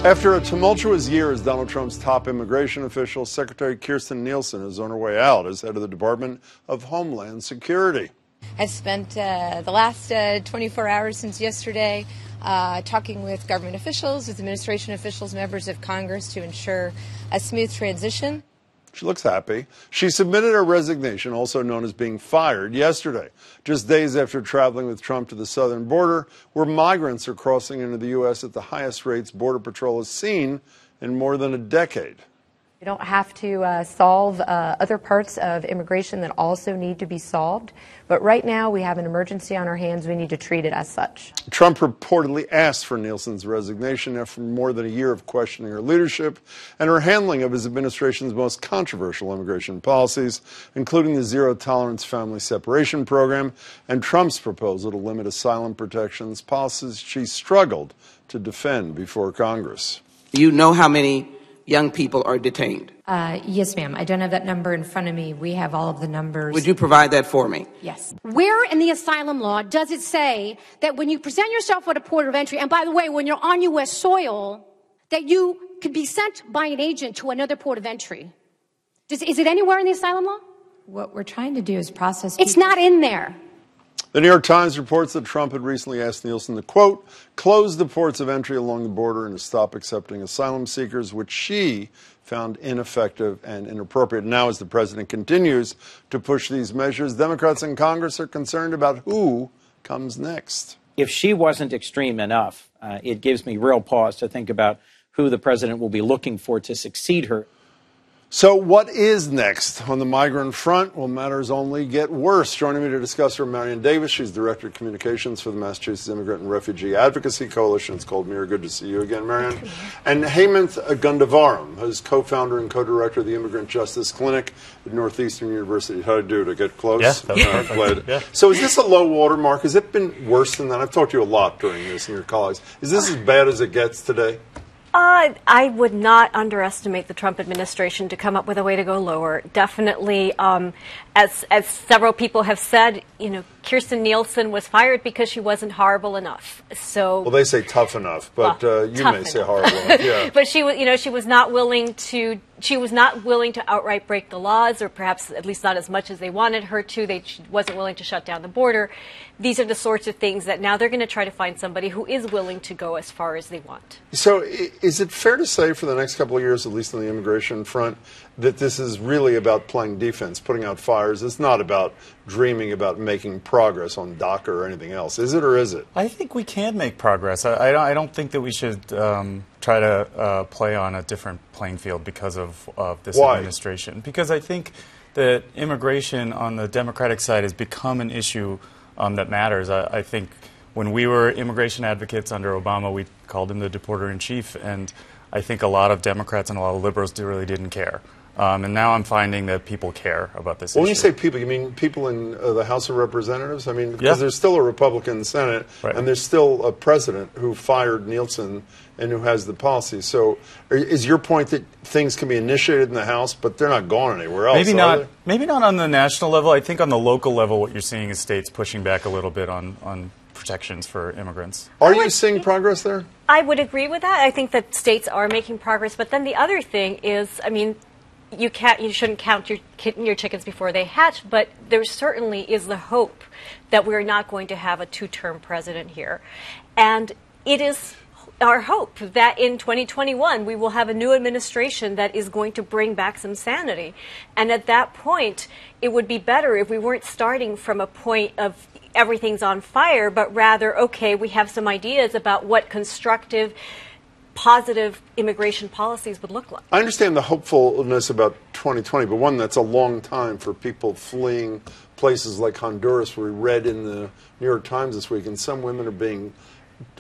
After a tumultuous year as Donald Trump's top immigration official, Secretary Kirstjen Nielsen is on her way out as head of the Department of Homeland Security. I've spent the last 24 hours since yesterday talking with government officials, with administration officials, members of Congress to ensure a smooth transition. She looks happy. She submitted her resignation, also known as being fired, yesterday, just days after traveling with Trump to the southern border, where migrants are crossing into the U.S. at the highest rates Border Patrol has seen in more than a decade. We don't have to solve other parts of immigration that also need to be solved. But right now, we have an emergency on our hands. We need to treat it as such. Trump reportedly asked for Nielsen's resignation after more than a year of questioning her leadership and her handling of his administration's most controversial immigration policies, including the zero-tolerance family separation program and Trump's proposal to limit asylum protections, policies she struggled to defend before Congress. You know how many young people are detained? Yes, ma'am. I don't have that number in front of me. We have all of the numbers. Would you provide that for me? Yes. Where in the asylum law does it say that when you present yourself at a port of entry, and by the way, when you're on U.S. soil, that you could be sent by an agent to another port of entry? Is it anywhere in the asylum law? What we're trying to do is process. It's not in there. The New York Times reports that Trump had recently asked Nielsen to, quote, close the ports of entry along the border and to stop accepting asylum seekers, which she found ineffective and inappropriate. Now, as the president continues to push these measures, Democrats in Congress are concerned about who comes next. If she wasn't extreme enough, it gives me real pause to think about who the president will be looking for to succeed her. So what is next on the migrant front? Well, matters only get worse. Joining me to discuss are Marion Davis. She's Director of Communications for the Massachusetts Immigrant and Refugee Advocacy Coalition. It's called MIRA. Good to see you again, Marion. And Hemanth Gundavaram, who's co-founder and co-director of the Immigrant Justice Clinic at Northeastern University. How did I do to get close? Yes, that was perfect. Yeah. So is this a low water mark? Has it been worse than that? I've talked to you a lot during this and your colleagues. Is this as bad as it gets today? I would not underestimate the Trump administration to come up with a way to go lower. Definitely, as several people have said, you know, Kirstjen Nielsen was fired because she wasn't horrible enough. So, well, they say tough enough, but you may say horrible enough. Yeah. But she was, you know, she was not willing to outright break the laws, or perhaps at least not as much as they wanted her to. She wasn't willing to shut down the border. These are the sorts of things that now they're going to try to find somebody who is willing to go as far as they want. So is it fair to say for the next couple of years, at least on the immigration front, that this is really about playing defense, putting out fires? It's not about dreaming about making progress on DACA or anything else. Is it or is it? I think we can make progress. I don't think that we should try to play on a different playing field because of this administration. Because I think that immigration on the Democratic side has become an issue that matters. I think when we were immigration advocates under Obama, we called him the deporter-in-chief, and I think a lot of Democrats and a lot of liberals really didn't care. And now I'm finding that people care about this issue. When you say people, you mean people in the House of Representatives? I mean, because there's still a Republican Senate, and there's still a president who fired Neilsen and who has the policy. So is your point that things can be initiated in the House, but they're not going anywhere else? Maybe not on the national level. I think on the local level, what you're seeing is states pushing back a little bit on protections for immigrants. Are you seeing progress there? I would agree with that. I think that states are making progress. But then the other thing is, I mean, you shouldn't count your chickens before they hatch, but there certainly is the hope that we're not going to have a two-term president here. And it is our hope that in 2021 we will have a new administration that is going to bring back some sanity. And at that point, it would be better if we weren't starting from a point of everything's on fire, but rather, okay, we have some ideas about what constructive, positive immigration policies would look like. I understand the hopefulness about 2020, but one, that's a long time for people fleeing places like Honduras, where we read in the New York Times this week, and some women are being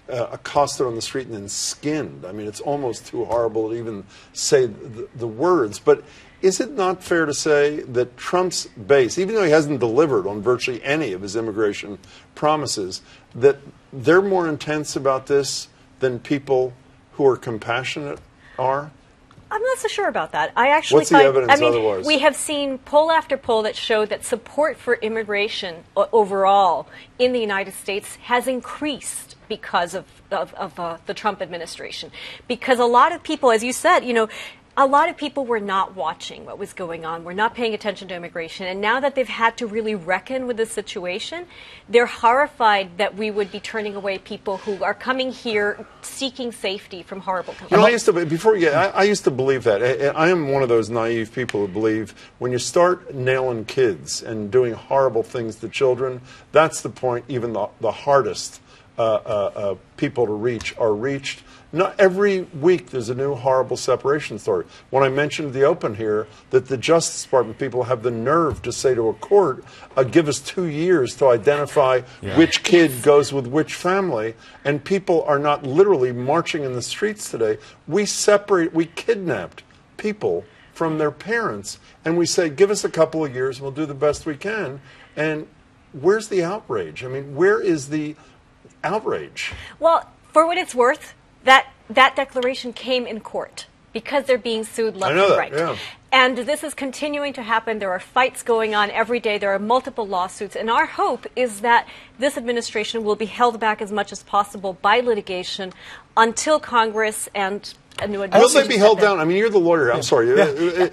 accosted on the street and then skinned. I mean, it's almost too horrible to even say the words. But is it not fair to say that Trump's base, even though he hasn't delivered on virtually any of his immigration promises, that they're more intense about this than people who are compassionate are? I'm not so sure about that. I actually What's the evidence otherwise? We have seen poll after poll that show that support for immigration overall in the United States has increased because of the Trump administration. Because a lot of people, as you said, a lot of people were not watching what was going on, were not paying attention to immigration, and now that they've had to really reckon with the situation, they're horrified that we would be turning away people who are coming here seeking safety from horrible conditions. I used to, I used to believe that. I am one of those naive people who believe when you start nailing kids and doing horrible things to children, that's the point even the hardest people to reach are reached. Not every week there's a new horrible separation story. When I mentioned the open here that the Justice Department people have the nerve to say to a court, give us 2 years to identify which kid goes with which family, and people are not literally marching in the streets today. We kidnapped people from their parents, and we say, give us a couple of years and we'll do the best we can. And where's the outrage? I mean, where is the outrage? Well, for what it's worth, that declaration came in court because they're being sued left and right. Yeah. And this is continuing to happen. There are fights going on every day. There are multiple lawsuits. And our hope is that this administration will be held back as much as possible by litigation until Congress and a new administration. Will they be held down? I mean, you're the lawyer. I'm sorry. A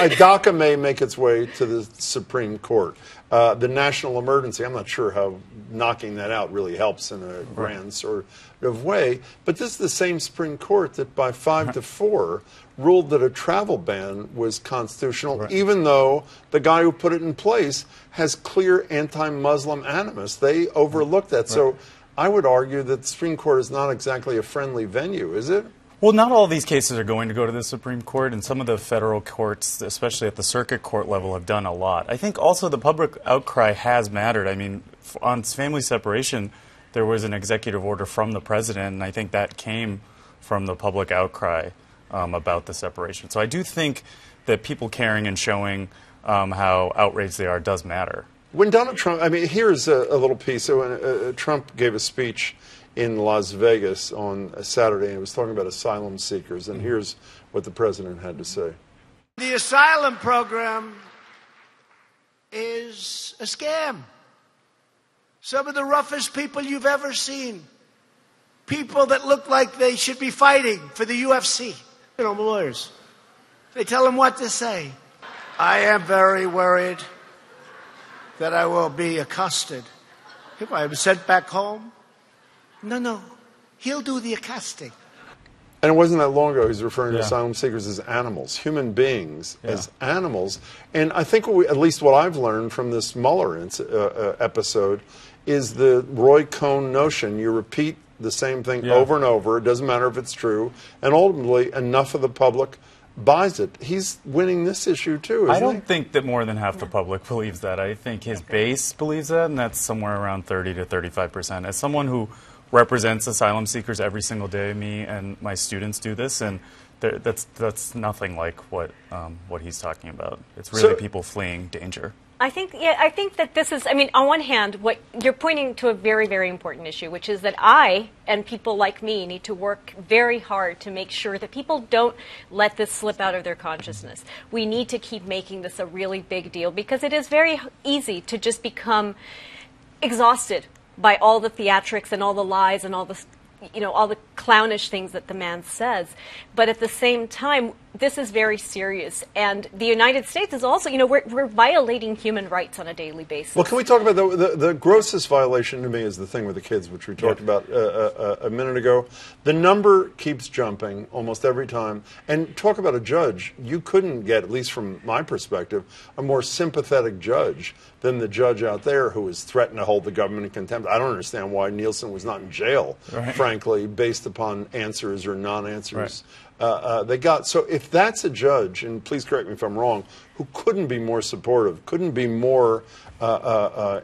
DACA may make its way to the Supreme Court. The national emergency, I'm not sure how knocking that out really helps in a grand sort of way. But this is the same Supreme Court that by 5-4 ruled that a travel ban was constitutional, even though the guy who put it in place has clear anti-Muslim animus. They overlooked that. So I would argue that the Supreme Court is not exactly a friendly venue, is it? Well, not all these cases are going to go to the Supreme Court, and some of the federal courts, especially at the circuit court level, have done a lot. I think also the public outcry has mattered. I mean, on family separation, there was an executive order from the president, and I think that came from the public outcry about the separation. So I do think that people caring and showing how outraged they are does matter. When Donald Trump, I mean, here's a little piece. So when Trump gave a speech in Las Vegas on a Saturday, and he was talking about asylum seekers, and here's what the president had to say. The asylum program is a scam. Some of the roughest people you've ever seen. People that look like they should be fighting for the UFC. Lawyers. They tell them what to say. I am very worried that I will be accosted. If I am sent back home, no. He'll do the accosting. And it wasn't that long ago he was referring to asylum seekers as animals, human beings as animals. And I think at least what I've learned from this Mueller episode is the Roy Cohn notion. You repeat the same thing over and over. It doesn't matter if it's true. And ultimately, enough of the public buys it. He's winning this issue too, isn't he? I don't think that more than half the public believes that. I think his base believes that, and that's somewhere around 30 to 35%. As someone who represents asylum seekers every single day, me and my students do this, and that's nothing like what he's talking about. It's really people fleeing danger. I think that this is, on one hand, what you're pointing to a very, very important issue, which is that I and people like me need to work very hard to make sure that people don't let this slip out of their consciousness. We need to keep making this a really big deal because it is very easy to just become exhausted by all the theatrics and all the lies and all the clownish things that the man says. But at the same time, this is very serious. And the United States is also, we're violating human rights on a daily basis. Well, can we talk about the grossest violation to me is the thing with the kids, which we talked about a minute ago. The number keeps jumping almost every time. And talk about a judge. You couldn't get, at least from my perspective, a more sympathetic judge than the judge out there who was threatened to hold the government in contempt. I don't understand why Neilsen was not in jail, frankly, based upon answers or non-answers. They got. So if that's a judge, and please correct me if I'm wrong, who couldn't be more supportive, couldn't be more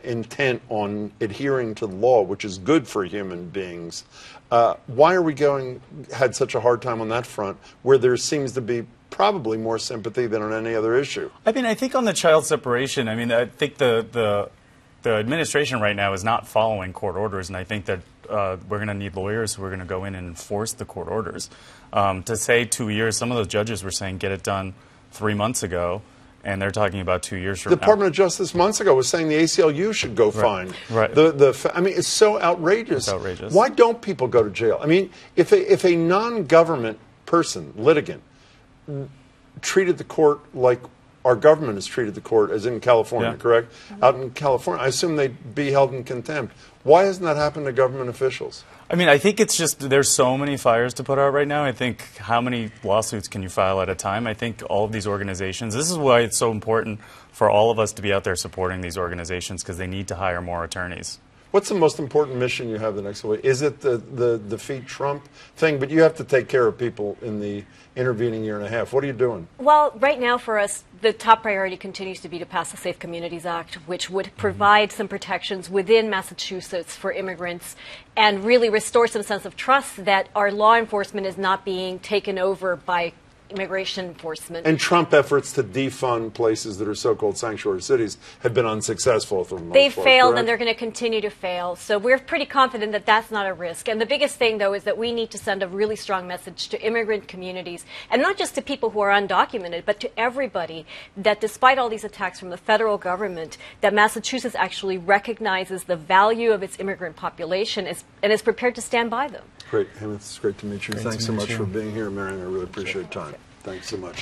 intent on adhering to the law, which is good for human beings, why are we had such a hard time on that front where there seems to be probably more sympathy than on any other issue? I think on the child separation, I think the the administration right now is not following court orders, and I think that we're going to need lawyers who are going to go in and enforce the court orders. To say 2 years, some of those judges were saying get it done 3 months ago, and they're talking about 2 years from now. The Department of Justice months ago was saying the ACLU should go find. Right. I mean, it's so outrageous. It's outrageous. Why don't people go to jail? I mean, if a non-government person, litigant, treated the court like our government has treated the court, as in California, correct? Out in California, I assume they'd be held in contempt. Why hasn't that happened to government officials? I mean, I think it's just there's so many fires to put out right now. I think how many lawsuits can you file at a time? I think all of these organizations, this is why it's so important for all of us to be out there supporting these organizations, because they need to hire more attorneys. What's the most important mission you have the next week? Is it the defeat Trump thing? But you have to take care of people in the intervening year and a half. What are you doing? Well, right now for us, the top priority continues to be to pass the Safe Communities Act, which would provide some protections within Massachusetts for immigrants and really restore some sense of trust that our law enforcement is not being taken over by immigration enforcement. And Trump efforts to defund places that are so-called sanctuary cities have been unsuccessful for the most They've part, failed, correct? and they're going to continue to fail. So we're pretty confident that that's not a risk. And the biggest thing, though, is that we need to send a really strong message to immigrant communities, and not just to people who are undocumented, but to everybody, that despite all these attacks from the federal government, that Massachusetts actually recognizes the value of its immigrant population and is prepared to stand by them. Great. Hemanth, it's great to meet you. Thanks so much for being here, Marion. I really appreciate your time. Thanks so much.